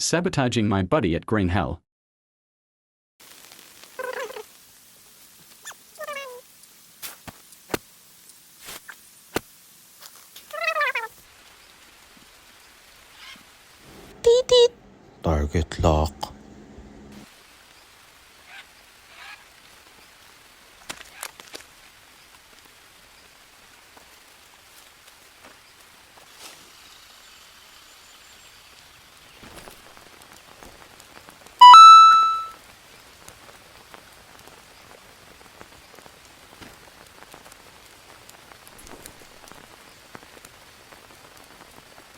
Sabotaging my buddy at Green Hell. Target lock.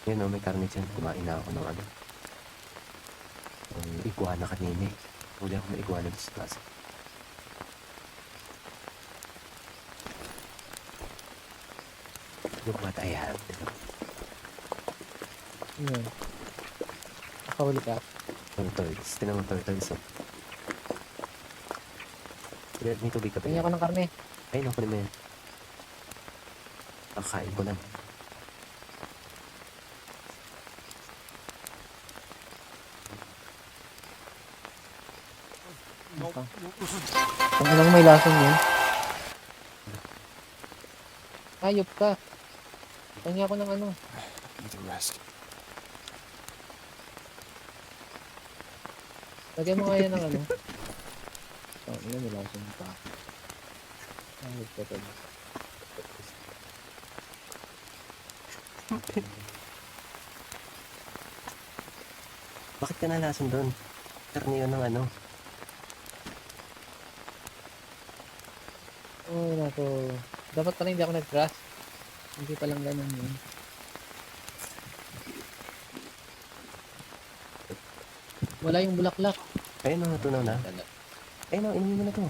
Yun o, may karne dyan. Kumain na ako ng ano. Iguana kanina eh. Huli ako ng iguana dito sa taas. Look what I have. Yun. Nakahuli ka. Turtles. Tinan mo turtles oh. May tubig ka pa. Tingnan ko ng karne. Ay, nakunin mo yan. Kakain ko lang. Kung anong may lasang yun. Ayop ka. Tingnan ko ng ano. Need a rest. Lagyan mo nga yan ng ano. Oh, ano may lasang pa. Ayop ka to. Bakit ka nalason doon? Karne yun ng ano. Oh, nako. Dapat pala hindi ako nag-crash. Hindi pa lang ganun yun. Wala yung bulaklak. Ayun o, natunaw na. Wala. Ayun o, inumin mo na to.